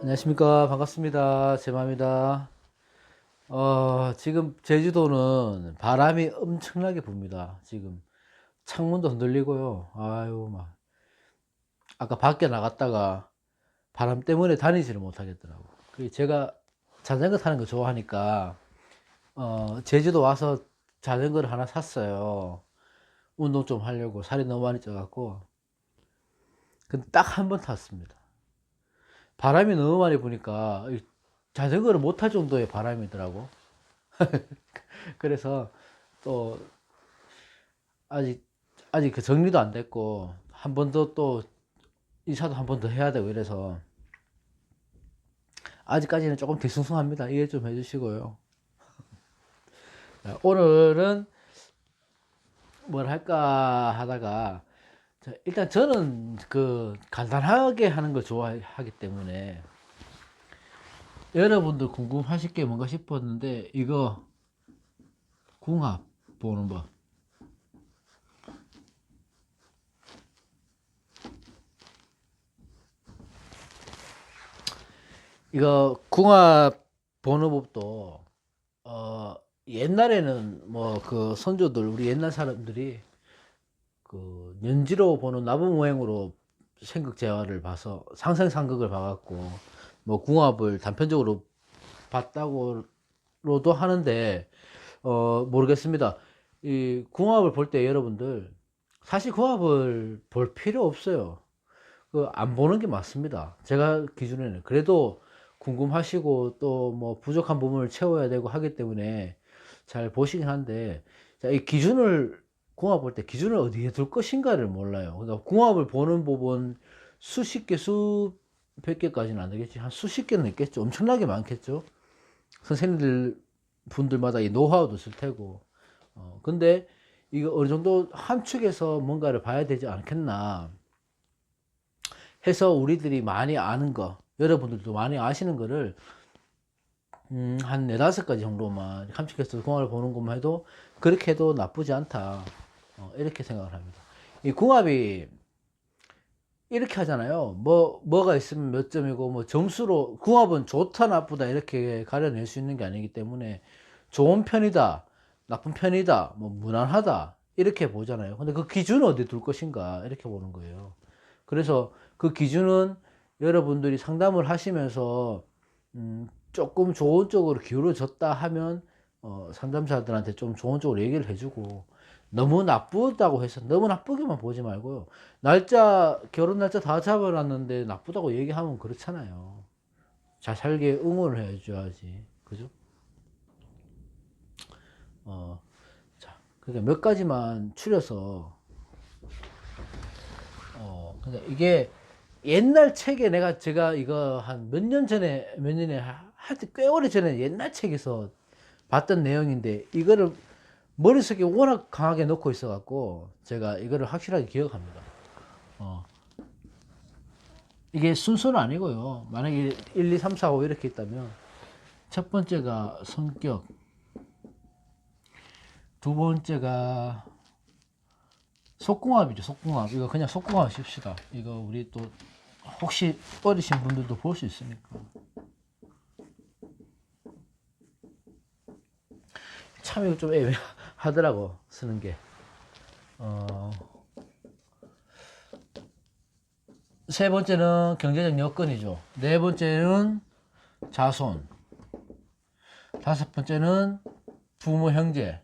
안녕하십니까. 반갑습니다. 제마입니다. 지금 제주도는 바람이 엄청나게 붑니다. 지금 창문도 흔들리고요. 아유, 막. 아까 밖에 나갔다가 바람 때문에 다니지를 못하겠더라고. 그리고 제가 자전거 타는 거 좋아하니까, 제주도 와서 자전거를 하나 샀어요. 운동 좀 하려고. 살이 너무 많이 쪄갖고. 근데 딱 한 번 탔습니다. 바람이 너무 많이 부니까 자전거를 못 탈 정도의 바람이더라고. 그래서 또 아직 그 정리도 안 됐고 한 번 더 또 이사도 한 번 더 해야 되고 이래서 아직까지는 조금 뒤숭숭합니다. 이해 좀 해주시고요. 오늘은 뭘 할까 하다가 일단 저는 그 간단하게 하는 걸 좋아하기 때문에 여러분들 궁금하실 게 뭔가 싶었는데 이거 궁합 보는 법. 이거 궁합 보는 법도 옛날에는 뭐 그 선조들 우리 옛날 사람들이 그 년지로 보는 나무 모양으로 생극 재화를 봐서 상생상극을 봐갖고 뭐 궁합을 단편적으로 봤다고로도 하는데 모르겠습니다. 이 궁합을 볼 때 여러분들 사실 궁합을 볼 필요 없어요. 그 안 보는 게 맞습니다. 제가 기준에는 그래도 궁금하시고 또 뭐 부족한 부분을 채워야 되고 하기 때문에 잘 보시긴 한데, 자, 이 기준을 궁합 볼 때 기준을 어디에 둘 것인가를 몰라요. 그러니까 궁합을 보는 부분 수십 개, 수백 개까지는 안 되겠지. 한 수십 개는 있겠죠. 엄청나게 많겠죠. 선생님들 분들마다 이 노하우도 있을 테고. 근데 이거 어느 정도 한 축에서 뭔가를 봐야 되지 않겠나 해서 우리들이 많이 아는 거, 여러분들도 많이 아시는 거를 한 네다섯 가지 정도만 함축해서 궁합을 보는 것만 해도 그렇게 해도 나쁘지 않다. 이렇게 생각을 합니다. 이 궁합이 이렇게 하잖아요. 뭐가 있으면 몇 점이고, 뭐 점수로, 궁합은 좋다, 나쁘다, 이렇게 가려낼 수 있는 게 아니기 때문에 좋은 편이다, 나쁜 편이다, 뭐 무난하다, 이렇게 보잖아요. 근데 그 기준은 어디 둘 것인가, 이렇게 보는 거예요. 그래서 그 기준은 여러분들이 상담을 하시면서 조금 좋은 쪽으로 기울어졌다 하면 상담사들한테 좀 좋은 쪽으로 얘기를 해주고, 너무 나쁘다고 해서 너무 나쁘게만 보지 말고요. 결혼 날짜 다 잡아놨는데 나쁘다고 얘기하면 그렇잖아요. 잘 살게 응원을 해줘야지. 그죠? 어, 자, 그러니까 몇 가지만 추려서, 그러니까 이게 옛날 책에 제가 이거 한 몇 년 전에, 하여튼 꽤 오래 전에 옛날 책에서 봤던 내용인데, 이거를 머릿속에 워낙 강하게 넣고 있어갖고, 제가 이거를 확실하게 기억합니다. 어, 이게 순서는 아니고요. 만약에 1, 2, 3, 4, 5 이렇게 있다면, 첫 번째가 성격, 두 번째가 속궁합이죠, 속궁합. 이거 그냥 속궁합 씁시다. 이거 우리 또, 혹시 어리신 분들도 볼 수 있으니까. 참 이거 좀 애매하더라고, 쓰는 게. 어, 세 번째는 경제적 여건이죠. 네 번째는 자손. 다섯 번째는 부모, 형제.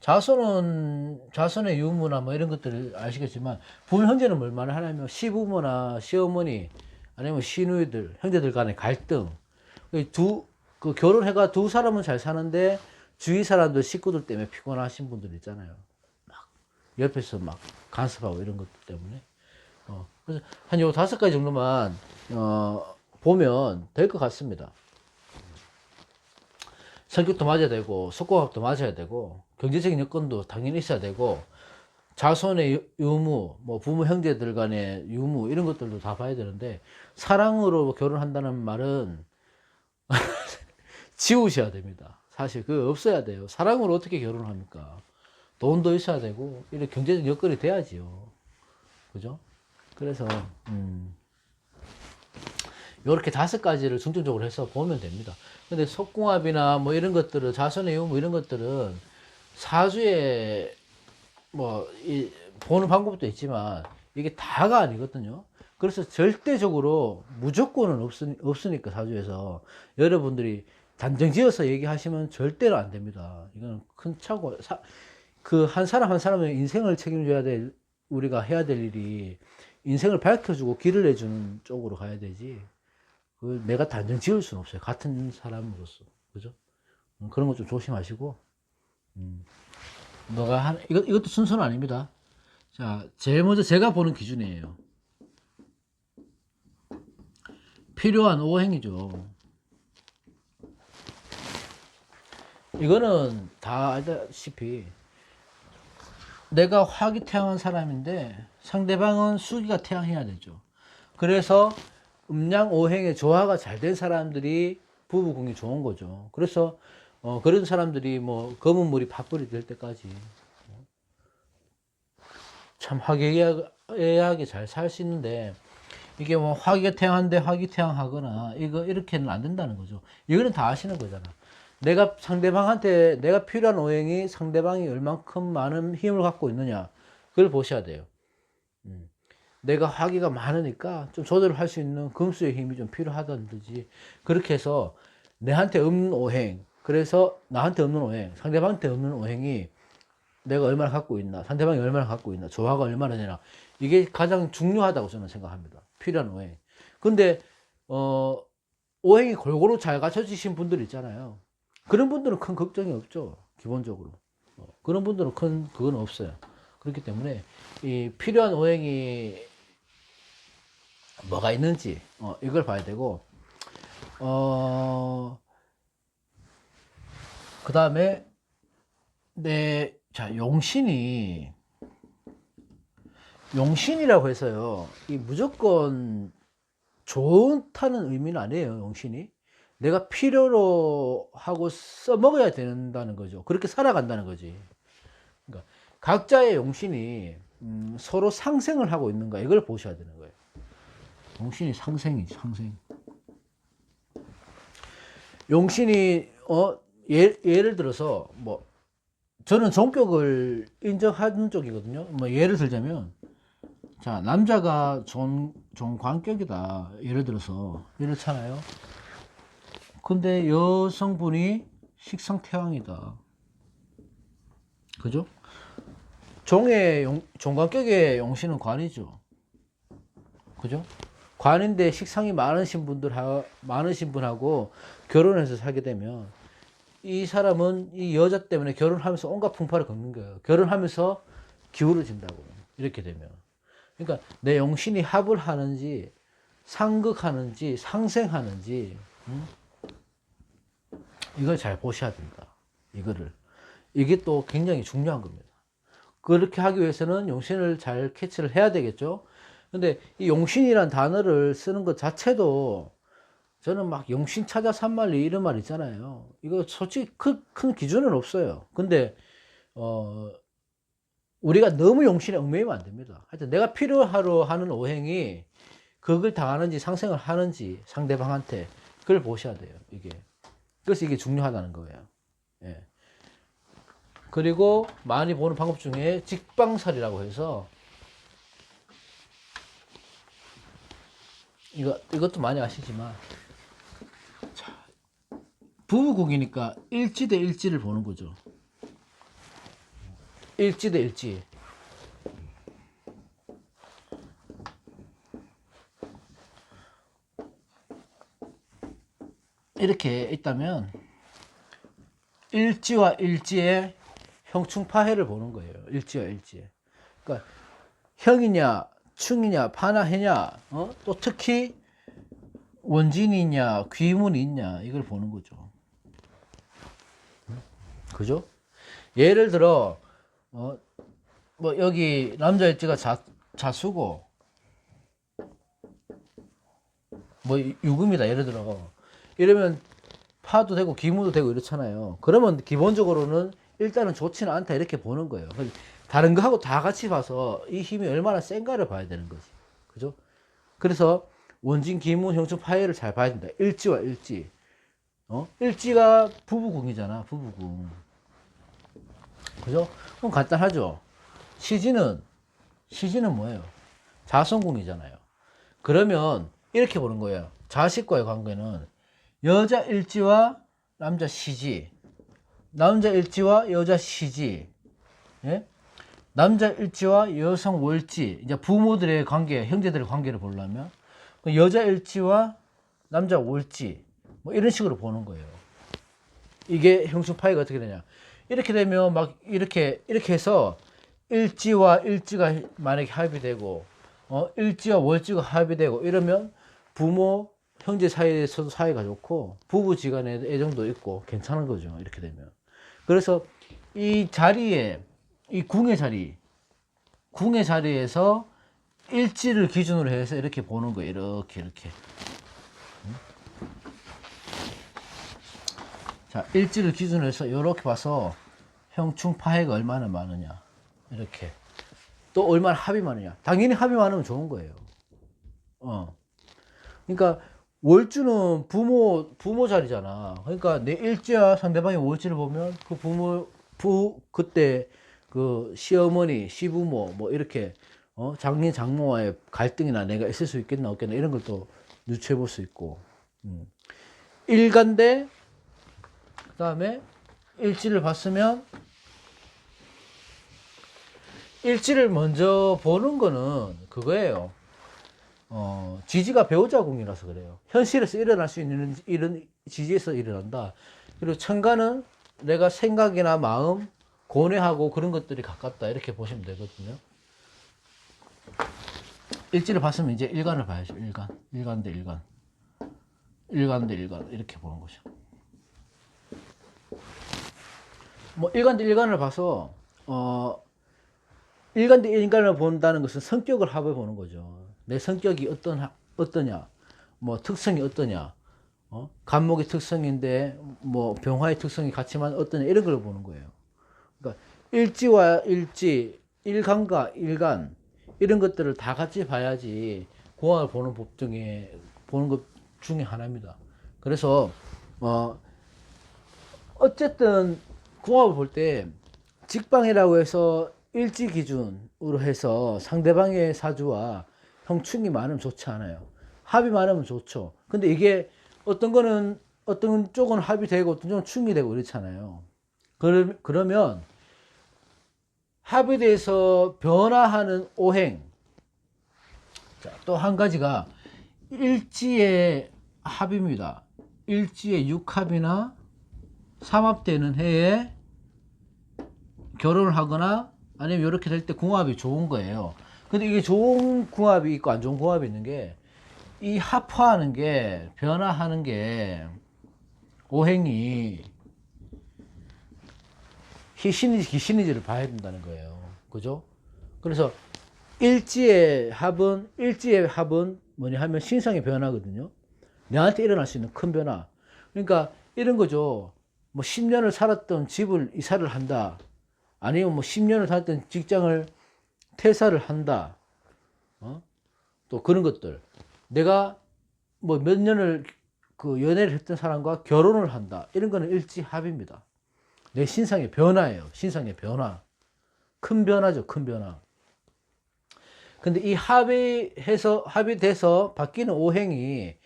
자손의 유무나 뭐 이런 것들을 아시겠지만, 부모, 형제는 뭘 말하냐면, 시부모나 시어머니, 아니면 시누이들, 형제들 간의 갈등. 그 결혼해가 두 사람은 잘 사는데, 주위 사람들, 식구들 때문에 피곤하신 분들 있잖아요. 막, 옆에서 막 간섭하고 이런 것들 때문에. 그래서 한 요 다섯 가지 정도만, 보면 될 것 같습니다. 성격도 맞아야 되고, 속궁합도 맞아야 되고, 경제적인 여건도 당연히 있어야 되고, 자손의 유무, 뭐 부모 형제들 간의 유무 이런 것들도 다 봐야 되는데, 사랑으로 결혼한다는 말은 지우셔야 됩니다. 사실 그거 없어야 돼요. 사랑으로 어떻게 결혼을 합니까? 돈도 있어야 되고 이런 경제적 여건이 돼야지요. 그죠? 그래서 요렇게 5가지를 중점적으로 해서 보면 됩니다. 근데 속궁합이나 뭐 이런 것들은, 자손의 이유 뭐 이런 것들은 사주에 뭐 보는 방법도 있지만 이게 다가 아니거든요. 그래서 절대적으로 무조건은 없으니까 사주에서 여러분들이 단정 지어서 얘기하시면 절대로 안 됩니다. 이건 큰 차고, 그 한 사람 한 사람의 인생을 책임져야 될, 우리가 해야 될 일이 인생을 밝혀주고 길을 내주는 쪽으로 가야 되지. 그 내가 단정 지을 수는 없어요. 같은 사람으로서. 그죠? 그런 거 좀 조심하시고. 이것도 순서는 아닙니다. 자, 제일 먼저 제가 보는 기준이에요. 필요한 오행이죠. 이거는 다 알다시피 내가 화기 태양한 사람인데 상대방은 수기가 태양해야 되죠. 그래서 음양 오행의 조화가 잘 된 사람들이 부부궁이 좋은 거죠. 그래서 그런 사람들이 뭐 검은 물이 밥벌이 될 때까지 참 화기애애하게 잘 살 수 있는데, 이게 뭐 화기태양한데 화기태양하거나 이거 이렇게는 안 된다는 거죠. 이거는 다 아시는 거잖아. 내가 상대방한테, 내가 필요한 오행이 상대방이 얼만큼 많은 힘을 갖고 있느냐, 그걸 보셔야 돼요. 내가 화기가 많으니까 좀 조절을 할 수 있는 금수의 힘이 좀 필요하다든지, 그렇게 해서 내한테 없는 오행, 그래서 나한테 없는 오행, 상대방한테 없는 오행이 내가 얼마나 갖고 있나, 상대방이 얼마나 갖고 있나, 조화가 얼마나 되나, 이게 가장 중요하다고 저는 생각합니다. 필요한 오행. 근데 오행이 골고루 잘 갖춰지신 분들 있잖아요. 그런 분들은 큰 걱정이 없죠. 기본적으로. 그런 분들은 큰 그건 없어요. 그렇기 때문에 이 필요한 오행이 뭐가 있는지 이걸 봐야 되고, 그 다음에 자, 용신이라고 해서요, 이 무조건 좋다는 의미는 아니에요. 용신이 내가 필요로 하고 써먹어야 된다는 거죠. 그렇게 살아간다는 거지. 그러니까 각자의 용신이 서로 상생을 하고 있는가, 이걸 보셔야 되는 거예요. 용신이 상생이지, 상생. 용신이 예를 들어서 뭐 저는 종격을 인정하는 쪽이거든요. 뭐 예를 들자면, 자, 남자가 종관격이다, 예를 들어서 이렇잖아요. 근데 여성분이 식상태왕이다, 그죠? 종관격의 용신은 관이죠, 그죠? 관인데 식상이 많으신 분하고 결혼해서 살게 되면 이 사람은 이 여자 때문에 결혼하면서 온갖 풍파를 겪는 거예요. 결혼하면서 기울어진다고, 이렇게 되면. 그러니까 내 용신이 합을 하는지, 상극하는지, 상생하는지, 이걸 잘 보셔야 된다. 이게 또 굉장히 중요한 겁니다. 그렇게 하기 위해서는 용신을 잘 캐치를 해야 되겠죠. 근데 이 용신이란 단어를 쓰는 것 자체도, 저는 막 용신 찾아 산말리 이런 말 있잖아요. 이거 솔직히 큰 기준은 없어요. 근데 우리가 너무 용신에 얽매이면 안 됩니다. 하여튼 내가 필요하러 하는 오행이 그걸 당하는지 상생을 하는지, 상대방한테, 그걸 보셔야 돼요. 그래서 이게 중요하다는 거예요. 예. 그리고 많이 보는 방법 중에 직방살이라고 해서, 이것도 많이 아시지만, 자, 부부궁이니까 일지 대 일지를 보는 거죠. 일지 대 일지. 이렇게 있다면 일지와 일지의 형충파해를 보는 거예요. 일지와 일지의. 그러니까 형이냐, 충이냐, 파나해냐, 또 특히 원진이 있냐, 귀문이 있냐, 이걸 보는 거죠. 그죠? 예를 들어, 뭐 여기 남자 일지가 자수고, 뭐 유금이다, 예를 들어. 이러면 파도 되고 기무도 되고 이렇잖아요. 그러면 기본적으로는 일단은 좋지는 않다, 이렇게 보는 거예요. 다른 거하고 다 같이 봐서 이 힘이 얼마나 센가를 봐야 되는 거지. 그죠? 그래서 원진, 기문, 형충, 파해를 잘 봐야 된다. 일지와 일지. 일지가 부부궁이잖아, 부부궁. 그죠? 그럼 간단하죠? 시지는 뭐예요? 자손궁이잖아요. 그러면 이렇게 보는 거예요. 자식과의 관계는 여자 일지와 남자 시지, 남자 일지와 여자 시지, 예? 남자 일지와 여성 월지, 이제 부모들의 관계, 형제들의 관계를 보려면 여자 일지와 남자 월지, 뭐 이런 식으로 보는 거예요. 이게 형충 파이가 어떻게 되냐? 이렇게 되면 막 이렇게 해서 일지와 일지가 만약에 합의되고, 일지와 월지가 합의되고 이러면 부모, 형제 사이에서도 사이가 좋고 부부지간에 애정도 있고 괜찮은 거죠. 이렇게 되면. 그래서 이 자리에, 이 궁의 자리에서 일지를 기준으로 해서 이렇게 보는 거예요. 이렇게. 자, 일지를 기준으로 해서 이렇게 봐서 형충 파해가 얼마나 많으냐. 이렇게. 또 얼마나 합이 많으냐. 당연히 합이 많으면 좋은 거예요. 그러니까 월주는 부모 자리잖아. 그러니까 내 일지와 상대방의 월지를 보면 그때 그 시어머니, 시부모 뭐 이렇게 장인 장모와의 갈등이나 내가 있을 수 있겠나 없겠나 이런 걸 또 유추해 볼 수 있고. 일간대 그다음에 일지를 봤으면 일지를 먼저 보는 거는 그거예요. 지지가 배우자궁이라서 그래요. 현실에서 일어날 수 있는 일은 지지에서 일어난다. 그리고 천간은 내가 생각이나 마음, 고뇌하고 그런 것들이 가깝다. 이렇게 보시면 되거든요. 일지를 봤으면 이제 일간을 봐야죠. 일간 대 일간. 일간 대 일간. 이렇게 보는 거죠. 뭐, 일간 대 일간을 봐서, 일간 대 일간을 본다는 것은 성격을 합을 보는 거죠. 내 성격이 어떠냐, 뭐, 특성이 어떠냐, 간목의 특성인데, 뭐, 병화의 특성이 같지만 어떠냐, 이런 걸 보는 거예요. 그러니까, 일지와 일지, 일간과 일간, 이런 것들을 다 같이 봐야지 궁합을 보는 보는 것 중에 하나입니다. 그래서 어쨌든 궁합을 볼 때 직방이라고 해서 일지 기준으로 해서 상대방의 사주와 형충이 많으면 좋지 않아요. 합이 많으면 좋죠. 근데 이게 어떤 쪽은 합이 되고 어떤 쪽은 충이 되고 이렇잖아요. 그러면 합에 대해서 변화하는 오행. 또 한 가지가 일지의 합입니다. 일지의 육합이나 삼합되는 해에 결혼을 하거나 아니면 이렇게 될 때 궁합이 좋은 거예요. 근데 이게 좋은 궁합이 있고 안 좋은 궁합이 있는 게 이 합화하는 게 변화하는 게 오행이 희신인지 기신인지를 봐야 된다는 거예요. 그죠? 그래서 일지의 합은 뭐냐 하면 신상의 변화거든요. 내한테 일어날 수 있는 큰 변화. 그러니까 이런 거죠. 뭐 10년을 살았던 집을 이사를 한다. 아니면 뭐 10년을 살았던 직장을 퇴사를 한다. 또 그런 것들. 내가 뭐 몇 년을 그 연애를 했던 사람과 결혼을 한다. 이런 거는 일지합입니다. 내 신상의 변화예요. 신상의 변화. 큰 변화죠. 큰 변화. 근데 이 합의돼서 바뀌는 오행이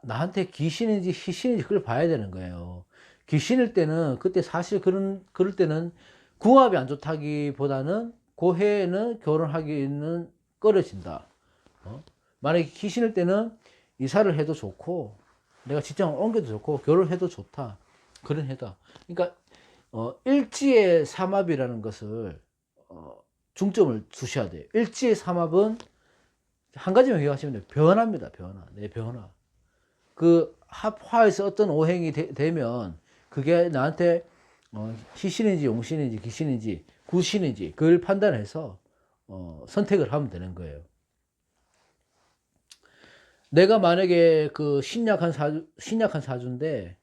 나한테 귀신인지 희신인지 그걸 봐야 되는 거예요. 귀신일 때는 그때 사실 그럴 때는 궁합이 안 좋다기보다는 그 해에는 결혼하기는 꺼려진다. 만약에 귀신일 때는 이사를 해도 좋고 내가 직장을 옮겨도 좋고 결혼해도 좋다. 그런 해다. 그러니까 일지의 삼합이라는 것을 중점을 두셔야 돼요. 일지의 삼합은 한 가지만 기억하시면 돼요. 변화입니다. 변화. 내 변화. 그 합화에서 어떤 오행이 되면 그게 나한테 희신인지 용신인지 기신인지 구신인지 그걸 판단해서 선택을 하면 되는 거예요. 내가 만약에 그 신약한 사주인데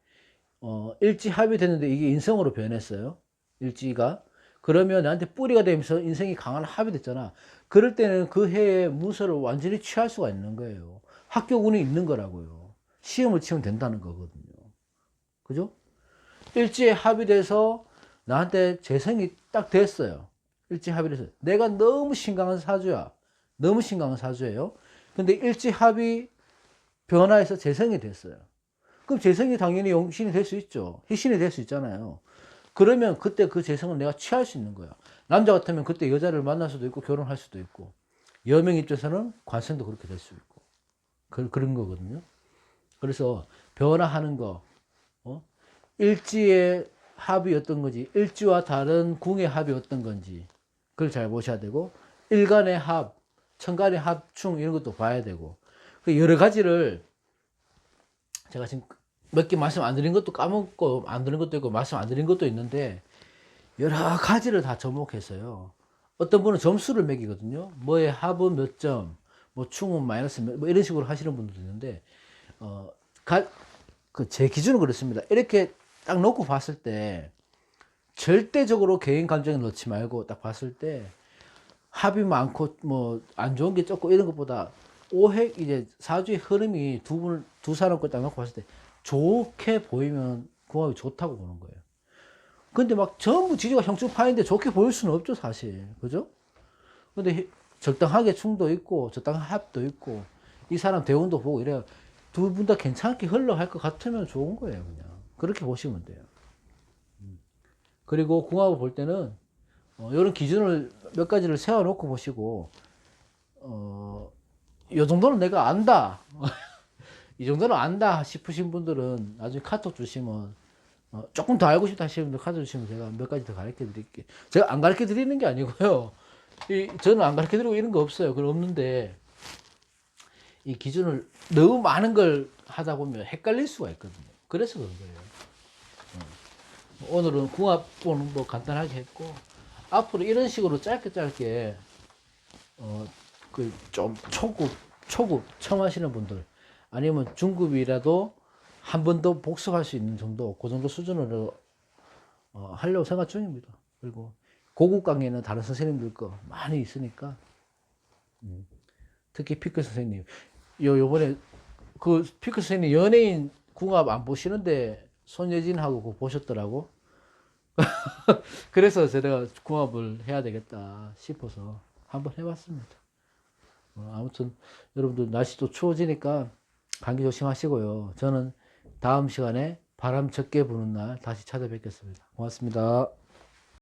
일지 합이 됐는데 이게 인성으로 변했어요. 일지가. 그러면 나한테 뿌리가 되면서 인생이 강한 합이 됐잖아. 그럴 때는 그 해의 문서를 완전히 취할 수가 있는 거예요. 합격운이 있는 거라고요. 시험을 치면 된다는 거거든요. 그죠? 일지에 합의돼서 나한테 재성이 딱 됐어요. 일지 합의돼서. 내가 너무 심각한 사주야. 너무 심각한 사주예요. 근데 일지 합의 변화해서 재성이 됐어요. 그럼 재성이 당연히 용신이 될 수 있죠. 희신이 될 수 있잖아요. 그러면 그때 그 재성을 내가 취할 수 있는 거야. 남자 같으면 그때 여자를 만날 수도 있고 결혼할 수도 있고, 여명 입장에서는 관성도 그렇게 될 수 있고, 그런 거거든요. 그래서 변화하는 거, 일지의 합이 어떤 건지, 일지와 다른 궁의 합이 어떤 건지, 그걸 잘 보셔야 되고, 일간의 합, 천간의 합충 이런 것도 봐야 되고, 그 여러 가지를 제가 지금 몇 개 말씀 안 드린 것도 까먹고 안 드린 것도 있고 말씀 안 드린 것도 있는데 여러 가지를 다 접목해서요. 어떤 분은 점수를 매기거든요. 뭐의 합은 몇 점, 뭐 충은 마이너스 몇, 뭐 이런 식으로 하시는 분들도 있는데 그 제 기준은 그렇습니다. 이렇게 딱 놓고 봤을 때 절대적으로 개인 감정에 넣지 말고 딱 봤을 때 합이 많고 뭐 안 좋은 게 적고 이런 것보다 오해 이제 사주의 흐름이 두 사람 걸 딱 놓고 봤을 때 좋게 보이면 궁합이 좋다고 보는 거예요. 근데 막 전부 지지가 형충파인데 좋게 보일 수는 없죠, 사실. 그죠? 근데 적당하게 충도 있고 적당한 합도 있고 이 사람 대운도 보고 이래야 두 분 다 괜찮게 흘러갈 것 같으면 좋은 거예요, 그냥. 그렇게 보시면 돼요. 그리고 궁합을 볼 때는 이런 기준을 몇 가지를 세워놓고 보시고 이 정도는 내가 안다. 이 정도는 안다 싶으신 분들은 나중에 카톡 주시면 조금 더 알고 싶다 하시는 분들 카톡 주시면 제가 몇 가지 더 가르쳐 드릴게요. 제가 안 가르쳐 드리는 게 아니고요. 저는 안 가르쳐 드리고 이런 거 없어요. 그건 없는데 이 기준을 너무 많은 걸 하다 보면 헷갈릴 수가 있거든요. 그래서 그런 거예요. 오늘은 궁합보는 뭐 간단하게 했고 앞으로 이런 식으로 짧게 그 좀 초급 처음 하시는 분들 아니면 중급이라도 한 번 더 복습할 수 있는 정도 그 정도 수준으로 하려고 생각 중입니다. 그리고 고급 강의는 다른 선생님들 거 많이 있으니까 특히 피크 선생님 요번에 그 피크 선생님 연예인 궁합 안 보시는데 손예진하고 그거 보셨더라고. 그래서 제가 궁합을 해야 되겠다 싶어서 한번 해봤습니다. 아무튼 여러분들 날씨도 추워지니까 감기 조심하시고요. 저는 다음 시간에 바람 적게 부는 날 다시 찾아뵙겠습니다. 고맙습니다.